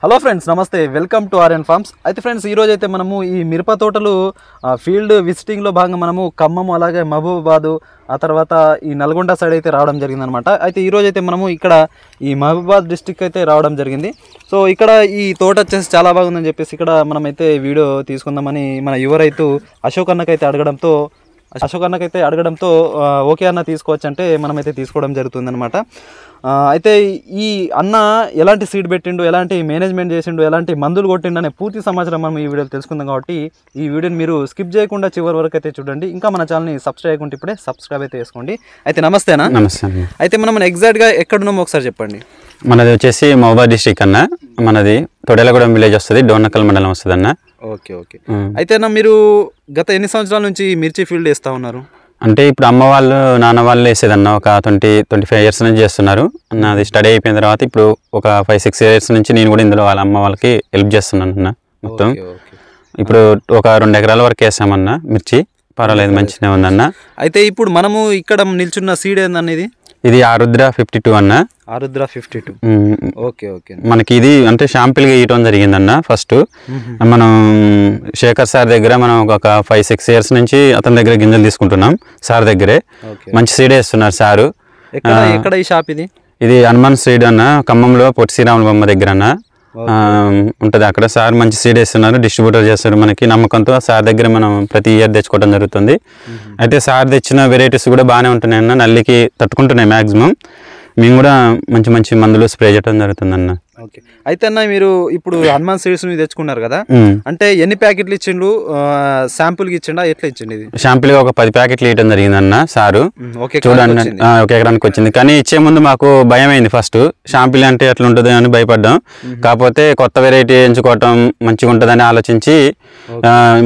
Hello friends, నమస్తే, welcome to RN forms. అయితే friends, ఈరోజు అయితే మనము ఈ మిరప తోటలు ఫీల్డ్ విజిటింగ్లో భాగంగా మనము ఖమ్మం, అలాగే మహబూబాబాదు, ఆ తర్వాత ఈ నల్గొండ సైడ్ అయితే రావడం జరిగిందనమాట. అయితే ఈరోజు అయితే మనము ఇక్కడ ఈ మహబూబాబాద్ డిస్టిక్ అయితే రావడం జరిగింది. సో ఇక్కడ ఈ తోట వచ్చేసి చాలా బాగుందని చెప్పేసి ఇక్కడ మనమైతే వీడియో తీసుకుందామని మన యువ రైతు అశోక్ అన్నకైతే అడగడంతో ఓకే అన్న తీసుకోవచ్చు అంటే మనమైతే తీసుకోవడం జరుగుతుందన్నమాట. అయితే ఈ అన్న ఎలాంటి సీడ్ పెట్టిండు, ఎలాంటి మేనేజ్మెంట్ చేసిండు, ఎలాంటి మందులు కొట్టిండు అనే పూర్తి సమాచారం మనం ఈ వీడియోలో తెలుసుకుందాం. కాబట్టి ఈ వీడియోని మీరు స్కిప్ చేయకుండా చివరి వరకు అయితే చూడండి. ఇంకా మన ఛానల్ని సబ్స్క్రైబ్ చేయకుండా ఇప్పుడే సబ్స్క్రైబ్ అయితే చేసుకోండి. అయితే నమస్తేనా? నమస్తే. అయితే మనం ఎగ్జాక్ట్గా ఎక్కడున్నామో ఒకసారి చెప్పండి. మనది వచ్చేసి మహబూబాబాద్ డిస్ట్రిక్ట్ అన్న. మనది తొడేలగూడెం విలేజ్ వస్తుంది, డోర్నకల్ మండలం వస్తుంది అన్న. ఓకే. అయితే అన్న, మీరు గత ఎన్ని సంవత్సరాల నుంచి మిర్చి ఫీల్డ్ వేస్తూ ఉన్నారు? అంటే ఇప్పుడు అమ్మ వాళ్ళు నాన్న వాళ్ళు వేసేదన్న ఒక 20-25 ఇయర్స్ నుంచి చేస్తున్నారు. నాది స్టడీ అయిపోయిన తర్వాత ఇప్పుడు ఒక 5-6 ఇయర్స్ నుంచి నేను కూడా ఇందులో వాళ్ళ అమ్మ వాళ్ళకి హెల్ప్ చేస్తున్నాను అన్న. మొత్తం ఇప్పుడు ఒక 2 ఎకరాల వరకు వేసామన్న మిర్చి. పర్వాలేదు, మంచిగా ఉందన్న. అయితే ఇప్పుడు మనము ఇక్కడ నిల్చున్న సీడ్ ఏందనేది? ఇది ఆరుద్ర 52 అన్న. ఆరుద్ర 52. ఓకే. మనకి ఇది అంటే షాంపిల్గా ఇవ్వడం జరిగిందన్న. ఫస్ట్ మనం శేఖర్ సార్ దగ్గర మనం ఒక 5-6 ఇయర్స్ నుంచి అతని దగ్గర గింజలు తీసుకుంటున్నాం. సార్ దగ్గరే మంచి సీడ్ వేస్తున్నారు సారు. ఎక్కడ ఈ షాప్? ఇది హనుమాన్ సీడ్ అన్న, ఖమ్మంలో పొట్టి శ్రీరాముల బొమ్మ దగ్గర అన్న ఉంటుంది. అక్కడ సార్ మంచి సీడ్ వేస్తున్నారు, డిస్ట్రిబ్యూటర్ చేస్తారు. మనకి నమ్మకంతో సార్ దగ్గర మనం ప్రతి ఇయర్ తెచ్చుకోవడం జరుగుతుంది. అయితే సార్ తెచ్చిన వెరైటీస్ కూడా బాగానే ఉంటున్నాయి అన్న, నల్లికి తట్టుకుంటున్నాయి మ్యాక్సిమం. మేము కూడా మంచి మంచి మందులు స్ప్రే చేయడం జరుగుతుంది అన్న. ఓకే. అయితే అన్న, మీరు ఇప్పుడు హనుమాన్ సీడ్స్ తెచ్చుకున్నారు కదా, అంటే ఎన్ని ప్యాకెట్లు ఇచ్చిండు? శాంపుల్కి ఇచ్చిండా, ఎట్లా ఇచ్చిండు? ఇది షాంపుల్గా ఒక 10 ప్యాకెట్లు ఇవ్వడం జరిగిందన్న సారు. చూడండి, ఒక ఎకరానికి వచ్చింది. కానీ ఇచ్చే ముందు మాకు భయం అయింది. ఫస్ట్ షాంపుల్ అంటే ఎట్లా ఉంటుంది అని భయపడ్డాం. కాకపోతే కొత్త వెరైటీ ఎంచుకోవటం మంచిగా ఉంటుందని ఆలోచించి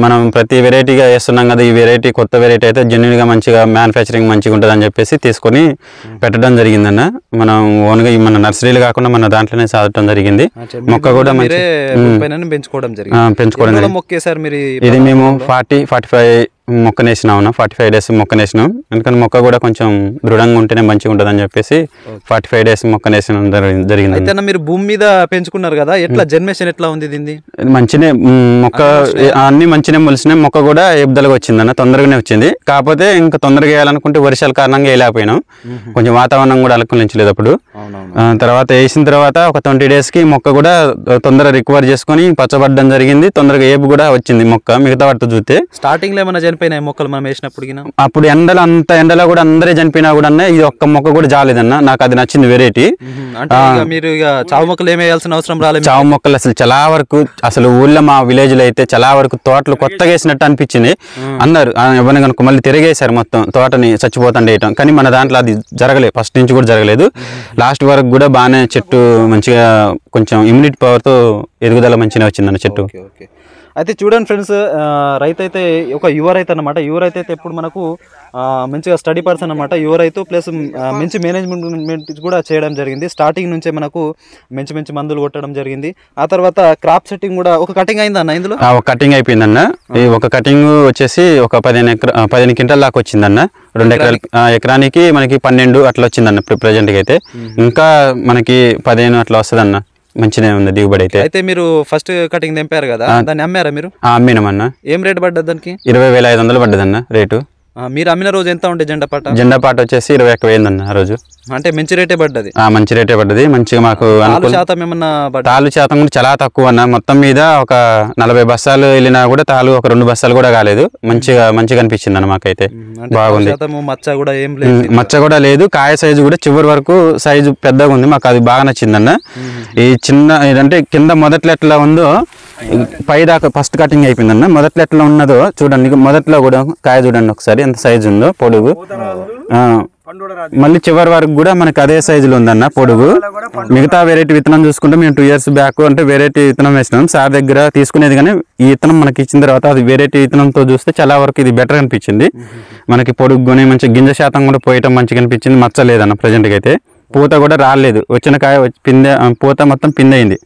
మనం ప్రతి వెరైటీగా వేస్తున్నాం కదా, ఈ వెరైటీ కొత్త వెరైటీ అయితే జెన్యున్గా మంచిగా మ్యానుఫ్యాక్చరింగ్ మంచిగా ఉంటుంది అని చెప్పేసి తీసుకొని పెట్టడం జరిగిందన్న. మనం ఓన్గా మన నర్సరీలు కాకుండా మన దాంట్లోనే సాధటం జరిగింది. మొక్క కూడా పెంచుకోవడం జరిగింది. ఇది మేము 40-45 మొక్కనేసినాం, 45 డేస్ మొక్కనేసినాం. ఎందుకంటే మొక్క కూడా కొంచెం దృఢంగా ఉంటేనే మంచిగా ఉంటుంది అని చెప్పేసి 45 డేస్ మొక్కనేసిన జరిగింది. అయితే మీరు భూమి మీద పెంచుకున్నారు కదా, ఎట్లా జర్మేషన్ ఎట్లా ఉంది? మంచినే మొక్క అన్ని మంచినే మొలిసినాయి. మొక్క కూడా ఎబ్దలుగా వచ్చిందన్న, తొందరగానే వచ్చింది. కాకపోతే ఇంకా తొందరగా వేయాలనుకుంటే వర్షాల కారణంగా వేయలేకపోయినాం. కొంచెం వాతావరణం కూడా అనుకూలించలేదు అప్పుడు. తర్వాత వేసిన తర్వాత ఒక 20 డేస్కి మొక్క కూడా తొందరగా రికవర్ చేసుకొని పచ్చబడ్డం జరిగింది. తొందరగా ఏపు కూడా వచ్చింది మొక్క. మిగతా వాటితో చూస్తే స్టార్టింగ్ లో ఏమైనా చనిపోయినాయి మొక్కలు మనం వేసినప్పుడు? అప్పుడు ఎండలో కూడా అందరే చనిపోయినా కూడా ఇది ఒక్క మొక్క కూడా జాలేదన్న. నాకు అది నచ్చింది వెరైటీ. మీరు చావు మొక్కలు ఏమి వేయాల్సిన అవసరం రాలేదు. చావు మొక్కలు అసలు చాలా వరకు, అసలు ఊళ్ళో మా విలేజ్ లో అయితే చాలా వరకు తోటలు కొత్తగా వేసినట్టు అనిపించింది. అందరు ఎవరిని కనుక మళ్ళీ తిరిగేశారు మొత్తం తోటని చచ్చిపోతుండే వేయటం. కానీ మన దాంట్లో అది జరగలేదు, ఫస్ట్ నుంచి కూడా జరగలేదు. లాస్ట్ వరకు కూడా బాగానే చెట్టు మంచిగా కొంచెం ఇమ్యూనిటీ పవర్తో ఎదుగుదల మంచిగా వచ్చిందన్న చెట్టు. అయితే చూడండి ఫ్రెండ్స్, రైతు అయితే ఒక యువ రైతు అనమాట. యువ రైతు అయితే ఎప్పుడు మనకు మంచిగా స్టడీ పర్సన్ అనమాట. యువ రైతు ప్లస్ మంచి మేనేజ్మెంట్ కూడా చేయడం జరిగింది. స్టార్టింగ్ నుంచే మనకు మంచి మందులు కొట్టడం జరిగింది. ఆ తర్వాత క్రాప్ సెట్టింగ్ కూడా ఒక కటింగ్ అయింది అన్న. ఇందులో ఒక కటింగ్ అయిపోయిందన్న. ఈ ఒక కటింగ్ వచ్చేసి ఒక 15 క్వింటాల్ దాకా వచ్చిందన్న. 2 ఎకరానికి మనకి 12 అట్లా వచ్చిందన్న ప్రెజెంట్గా అయితే. ఇంకా మనకి 15 అట్లా వస్తుందన్న. మంచిగా ఉంది దిగుబడి అయితే. అయితే మీరు ఫస్ట్ కటింగ్ తెంపారు కదా, దాన్ని అమ్మారా మీరు? అమ్మినామన్న. ఏం రేటు పడ్డది దానికి? 20,500 పడ్డదన్న రేటు. మీరు అమ్మిన రోజు ఎంత ఉండే జెండా పాట వచ్చేసి 21,000 అన్న ఆ రోజు. అంటే మంచి రేటే పడ్డది. మంచి రేటే పడ్డది. మంచిగా మాకు తాలు శాతం కూడా చాలా తక్కువ అన్న. మొత్తం మీద ఒక 40 బస్తాలు వెళ్ళినా కూడా తాలు ఒక 2 బస్తాలు కూడా కాలేదు. మంచిగా అనిపించింది అన్న మాకైతే. బాగుంది. మచ్చ కూడా లేదు. కాయ సైజు కూడా చివరి వరకు సైజు పెద్దగా ఉంది. మాకు అది బాగా నచ్చిందన్న. ఈ చిన్న అంటే కింద మొదట్లో ఎట్లా ఉందో పై దాకా ఫస్ట్ కటింగ్ అయిపోయిందన్న. మొదట్లో ఎట్లా ఉన్నదో చూడండి, మొదట్లో కూడా కాయ చూడండి ఒకసారి ఎంత సైజు ఉందో పొడుగు. మళ్ళీ చివరి వరకు కూడా మనకి అదే సైజులో ఉందన్న పొడుగు. మిగతా వెరైటీ విత్తనం చూసుకుంటే మేము 2 ఇయర్స్ బ్యాక్ అంటే వెరైటీ విత్తనం వేసినాం. సార్ దగ్గర తీసుకునేది కానీ ఈ విత్తనం మనకి ఇచ్చిన తర్వాత అది వెరైటీ విత్తనంతో చూస్తే చాలా వరకు ఇది బెటర్ అనిపించింది. మనకి పొడుగుని మంచి గింజ శాతం కూడా పోయటం మంచిగా అనిపించింది. మచ్చలేదన్న. ప్రజెంట్గా అయితే పూత కూడా రాలేదు. వచ్చిన కాయ పూత మొత్తం పిందయింది.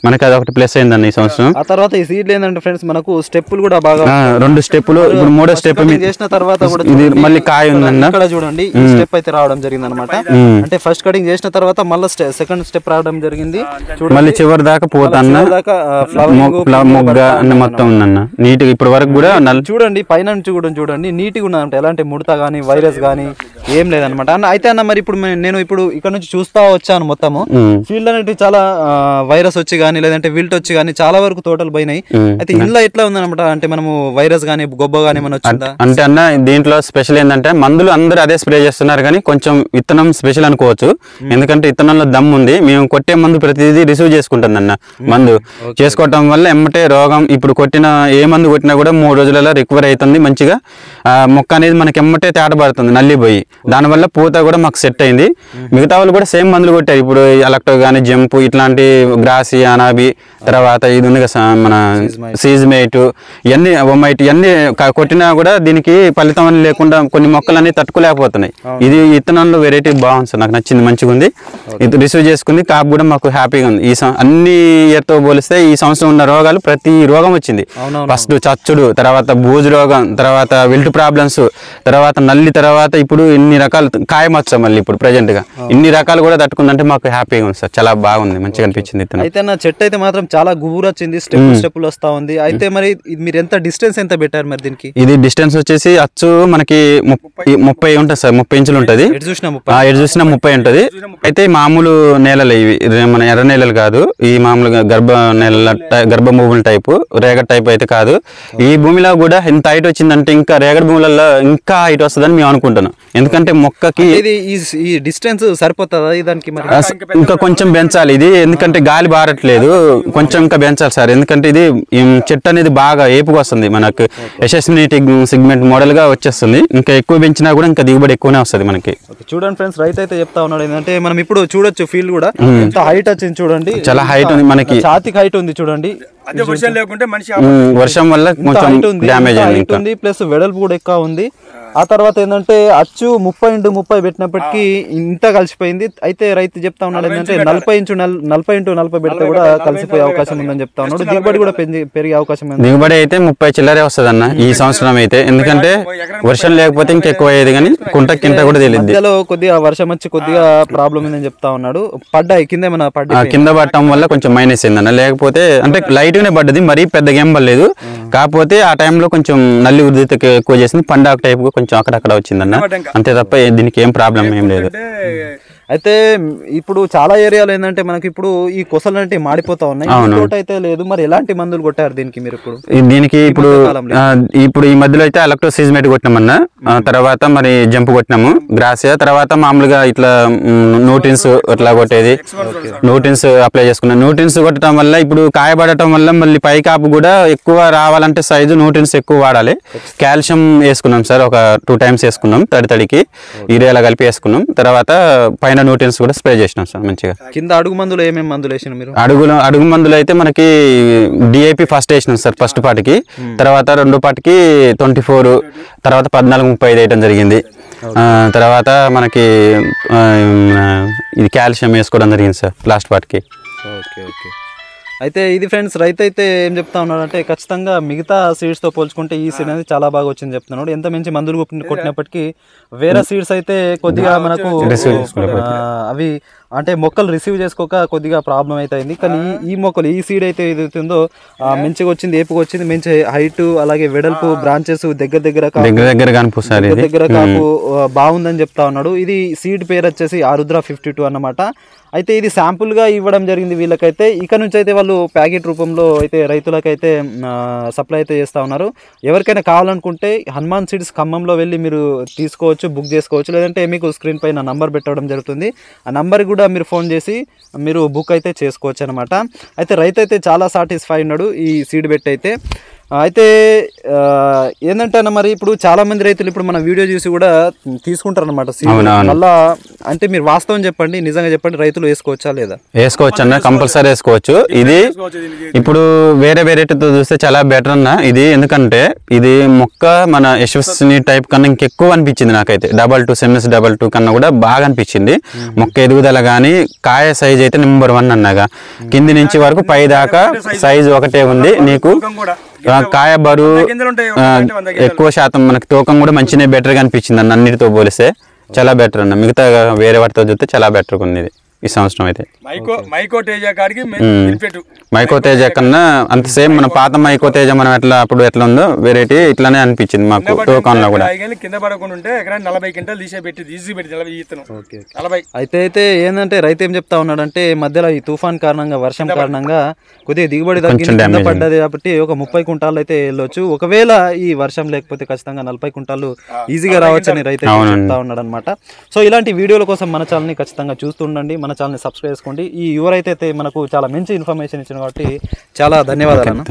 మనకి అదొకటి ప్లస్ అయిందన్న ఈ సంవత్సరం. ఆ తర్వాత ఈ సీడ్లు ఏంటంటే ఫ్రెండ్స్ మనకు స్టెప్పులు కూడా బాగా 2 స్టెప్పులు, ఇప్పుడు 3వ స్టెప్ చేసిన తర్వాత కూడా ఇది మళ్ళీ కాయ ఉందన్న. ఇక్కడ చూడండి ఈ స్టెప్ అయితే రావడం జరిగింది అనమాట. అంటే ఫస్ట్ కటింగ్ చేసిన తర్వాత మళ్ళీ సెకండ్ స్టెప్ రావడం జరిగింది. మళ్ళీ చివరి దాకా పోతాన్న మొగ్గ అన్న మొత్తం ఉందన్న నీట్ గా ఇప్పటి వరకు కూడా. చూడండి పైన నుంచి కూడా చూడండి నీట్ గా ఉన్నదంట, ఎలాంటి ముడత గానీ వైరస్ గానీ ఏం లేదనమాట అన్న. అయితే అన్న మరి ఇప్పుడు నేను ఇక్కడ నుంచి చూస్తా వచ్చాను మొత్తము ఫీల్డ్ అనేది చాలా వైరస్ వచ్చి గానీ లేదంటే విల్ట్ వచ్చి గానీ చాలా వరకు తోటలు పోయినాయి. అయితే ఇంట్లో ఎట్లా ఉందన్నమాట, అంటే మనము వైరస్ గానీ గొబ్బ గానీ ఏమైనా వచ్చిందా? అంటే అన్న దీంట్లో స్పెషల్ ఏంటంటే మందులు అందరూ అదే స్ప్రే చేస్తున్నారు కానీ కొంచెం విత్తనం స్పెషల్ అనుకోవచ్చు. ఎందుకంటే విత్తనంలో దమ్ ఉంది. మేము కొట్టే మందు ప్రతిదీ రిసీవ్ చేసుకుంటుంది అన్న. మందు చేసుకోవటం వల్ల ఎమ్మటే రోగం ఇప్పుడు కొట్టిన ఏ మందు కొట్టినా కూడా 3 రోజులలో రికవర్ అవుతుంది మంచిగా. మొక్క అనేది మనకి ఎమ్మటే తేటపడుతుంది నల్లిపోయి. దానివల్ల పూత కూడా మాకు సెట్ అయింది. మిగతా వాళ్ళు కూడా సేమ్ మందులు కొట్టారు. ఇప్పుడు ఎలక్టో కానీ జంపు ఇట్లాంటి గ్రాసి అనాబి తర్వాత ఇది ఉంది కదా మన సీజ్మేట్ ఇవన్నీ ఒమైట్ ఇవన్నీ కొట్టినా కూడా దీనికి ఫలితం అని లేకుండా కొన్ని మొక్కలన్నీ తట్టుకోలేకపోతున్నాయి. ఇది విత్తనంలో వెరైటీ బాగుంది సార్, నాకు నచ్చింది, మంచిగా ఉంది. ఇది రిసీవ్ చేసుకుంది. కాపు కూడా మాకు హ్యాపీగా ఉంది. అన్ని ఇయర్తో పోలిస్తే ఈ సంవత్సరం ఉన్న రోగాలు ప్రతి రోగం వచ్చింది. ఫస్ట్ చచ్చుడు, తర్వాత బూజు రోగం, తర్వాత విల్ట్ ప్రాబ్లమ్స్, తర్వాత నల్లి, తర్వాత ఇప్పుడు ఇన్ని రకాలు కాయమచ్చ మళ్ళీ ఇప్పుడు ప్రెజెంట్ గా ఇన్ని రకాలు కూడా తట్టుకుందంటే మాకు హ్యాపీగా ఉంది సార్. చాలా బాగుంది, మంచిగా అనిపించింది. అయితే నా చెట్టు అయితే మాత్రం చాలా గుబురు వచ్చింది, స్టెప్పులు వస్తా ఉంది. అయితే మరి మీరు ఎంత డిస్టెన్స్ ఎంత పెట్టారు మరి దీనికి? ఇది డిస్టెన్స్ వచ్చేసి అచ్చు మనకి 30 ఉంటుంది సార్, 30 ఇంచులు ఉంటుంది. ఎటు చూసినా 30 ఉంటుంది. అయితే మామూలు నేలలు ఇవి, మన ఎర్ర నేలలు కాదు. ఈ మామూలుగా గర్భ భూముల టైపు, రేగడి టైప్ అయితే కాదు. ఈ భూమిలో కూడా ఎంత హైట్ వచ్చిందంటే ఇంకా రేగడి భూములలో ఇంకా హైట్ వస్తుందని మేము అనుకుంటున్నాం. ఎందుకంటే మొక్కకి ఈ డిస్టెన్స్ సరిపోతుందా దానికి? ఇంకా కొంచెం పెంచాలి ఇది, ఎందుకంటే గాలి బారట్లేదు, కొంచెం ఇంకా పెంచాలి సార్. ఎందుకంటే ఇది చెట్టు అనేది బాగా ఏపుగా వస్తుంది, మనకు యశస్విని సిగ్మెంట్ మోడల్ గా వచ్చేస్తుంది. ఇంకా ఎక్కువ పెంచినా కూడా ఇంకా దిగుబడి ఎక్కువనే వస్తుంది మనకి. చూడండి ఫ్రెండ్స్, రైతు అయితే చెప్తా ఉన్నాడు ఏంటంటే మనం ఇప్పుడు చూడొచ్చు ఫీల్డ్ కూడా ఎంత హైట్ వచ్చింది చూడండి. చాలా హైట్ ఉంది, మనకి ఛాతికి హైట్ ఉంది చూడండి. వర్షం వల్ల కొంచెం డ్యామేజ్ అయింది, ప్లస్ వెడల్పు కూడా ఎక్కువ ఉంది. ఆ తర్వాత ఏంటంటే అచ్చు 30x30 పెట్టినప్పటికీ ఇంత కలిసిపోయింది. అయితే రైతు చెప్తా ఉన్నాడు ఏంటంటే 40x40 పెడితే కూడా కలిసిపోయే అవకాశం ఉందని చెప్తా ఉన్నాడు. దిగుబడి కూడా పెరిగే అవకాశం ఉంది. దిగుబడి అయితే 30 చిల్లరే వస్తుంది అన్న ఈ సంవత్సరం అయితే. ఎందుకంటే వర్షం లేకపోతే ఇంకా ఎక్కువ అయ్యేది, కానీ కింద కూడా తెలియదు. మధ్యలో కొద్దిగా వర్షం వచ్చి కొద్దిగా ప్రాబ్లం ఉందని చెప్తా ఉన్నాడు. పడ్డాయి కింద ఏమైనా పడ్డాయి, కింద పడటం వల్ల కొంచెం మైనస్ అయిందన్న. లేకపోతే అంటే లైట్ గానే పడ్డది, మరీ పెద్దగా ఏం పడలేదు. కాకపోతే ఆ టైంలో కొంచెం నల్లి ఉధృతి ఎక్కువ చేసింది, పండాకు టైప్ కొంచెం అక్కడక్కడ వచ్చిందన్న, అంతే తప్ప దీనికి ఏం ప్రాబ్లం ఏం లేదు. అయితే ఇప్పుడు చాలా ఏరియాలో ఏంటంటే మనకి ఇప్పుడు ఈ కొసలు అంటే మాడిపోతా ఉన్నాయి, అయితే లేదు. మరి ఎలాంటి మందులు కొట్టారు దీనికి మీరు? ఇప్పుడు దీనికి ఇప్పుడు ఈ మధ్యలో అయితే ఎలక్ట్రోసిజ్మేట్ కొట్టినామన్నా, తర్వాత మరి జంప్ కొట్టినాము, గ్రాసియా, తర్వాత మామూలుగా ఇట్లా న్యూట్రిన్స్ ఇట్లా కొట్టేది, న్యూట్రిన్స్ అప్లై చేసుకున్నాం. న్యూట్రిన్స్ కొట్టడం వల్ల ఇప్పుడు కాయబడటం వల్ల మళ్ళీ పై కాపు కూడా ఎక్కువ రావాలంటే సైజు న్యూట్రిన్స్ ఎక్కువ వాడాలి. కాల్షియం వేసుకున్నాం సార్, ఒక 2 times వేసుకున్నాం, తడికి యూరియాలా కలిపి వేసుకున్నాం. తర్వాత పైన న్యూట్రిన్స్ కూడా స్ప్రే చేసినాం సార్ మంచిగా. కింద అడుగు మందులు ఏమేమి మందులు వేసినా మీరు? అడుగు మందులు అయితే మనకి డిఐపి ఫస్ట్ వేసినాం సార్ ఫస్ట్ పార్ట్కి, తర్వాత రెండో పార్ట్కి 24, తర్వాత 14-35 వేయడం జరిగింది. తర్వాత మనకి ఇది కాల్షియం వేసుకోవడం జరిగింది సార్ లాస్ట్ పార్ట్కి. ఓకే. అయితే ఇది ఫ్రెండ్స్, రైతు అయితే ఏం చెప్తా ఉన్నాడు అంటే ఖచ్చితంగా మిగతా సీడ్స్తో పోల్చుకుంటే ఈ సీడ్ అనేది చాలా బాగా వచ్చింది చెప్తున్నాడు. ఎంత మంచి మందులు కొట్టినప్పటికీ వేరే సీడ్స్ అయితే కొద్దిగా మనకు అవి అంటే మొక్కలు రిసీవ్ చేసుకోక కొద్దిగా ప్రాబ్లం అయితే అయింది. కానీ ఈ మొక్కలు ఈ సీడ్ అయితే ఏదైతుందో మంచిగా వచ్చింది, ఏపుగా వచ్చింది, మంచి హైట్, అలాగే వెడల్పు, బ్రాంచెస్ దగ్గర కాపు బాగుందని చెప్తా ఉన్నాడు. ఇది సీడ్ పేరు వచ్చేసి ఆరుద్ర 52 అన్నమాట. అయితే ఇది శాంపుల్గా ఇవ్వడం జరిగింది వీళ్ళకైతే. ఇక నుంచి అయితే వాళ్ళు ప్యాకెట్ రూపంలో అయితే రైతులకైతే సప్లై అయితే చేస్తూ ఉన్నారు. ఎవరికైనా కావాలనుకుంటే హనుమాన్ సీడ్స్ ఖమ్మంలో వెళ్ళి మీరు తీసుకోవచ్చు, బుక్ చేసుకోవచ్చు. లేదంటే మీకు స్క్రీన్ పైన నంబర్ పెట్టడం జరుగుతుంది. ఆ నంబర్ కూడా మీరు ఫోన్ చేసి మీరు బుక్ అయితే చేసుకోవచ్చు అనమాట. అయితే రైతు అయితే చాలా సాటిస్ఫై ఉన్నాడు ఈ సీడ్ పెట్టి అయితే. అయితే ఏంటంటే అన్న మరి ఇప్పుడు చాలా మంది రైతులు ఇప్పుడు మన వీడియో చూసి కూడా తీసుకుంటారు అనమాట మళ్ళా. అంటే మీరు వాస్తవం చెప్పండి, నిజంగా చెప్పండి, రైతులు వేసుకోవచ్చా లేదా? వేసుకోవచ్చు అన్న, కంపల్సరీ వేసుకోవచ్చు. ఇది ఇప్పుడు వేరే వెరైటీతో చూస్తే చాలా బెటర్ అన్న ఇది. ఎందుకంటే ఇది మొక్క మన యశస్విని టైప్ కన్నా ఇంకెక్కువ అనిపించింది నాకైతే. 22 సెమిస్ 22 కన్నా కూడా బాగా అనిపించింది. మొక్క ఎదుగుదల కానీ కాయ సైజ్ అయితే నెంబర్ 1 అన్నగా. కింది నుంచి వరకు పై దాకా సైజ్ ఒకటే ఉంది. నీకు కాయ బరువు ఎక్కువ శాతం మనకి తూకం కూడా మంచిగా బెటర్గా అనిపించింది అన్న. అన్నిటితో పోలిస్తే చాలా బెటర్ అన్న. మిగతా వేరే వాటితో చూస్తే చాలా బెటర్గా ఉంది ఇది ఈ సంవత్సరం అయితే. మైకో తేజ కన్నా అంత సేమ్ మన పాత మైకో తేజ మనం అప్పుడు ఎట్లా ఉందో వెరైటీ ఇట్లానే అనిపించింది మాకు తూకంలో కూడా. అయితే ఏంటంటే రైతు ఏం చెప్తా ఉన్నాడంటే మధ్యలో ఈ తుఫాన్ కారణంగా వర్షం కారణంగా కొద్దిగా దిగుబడి కింద పడ్డది కాబట్టి ఒక 30 కుంటాలు అయితే వెళ్ళొచ్చు. ఒకవేళ ఈ వర్షం లేకపోతే ఖచ్చితంగా 40 కుంటాలు ఈజీగా రావచ్చని రైతు చెప్తా ఉన్నాడు అనమాట. సో ఇలాంటి వీడియోల కోసం మన ఛానల్ని ఖచ్చితంగా చూస్తుండండి, మన ఛానల్ని సబ్స్క్రైబ్ చేసుకోండి. ఈ ఎవరైతే మనకు చాలా మంచి ఇన్ఫర్మేషన్ ఇచ్చిన కాబట్టి చాలా ధన్యవాదాలు అన్న.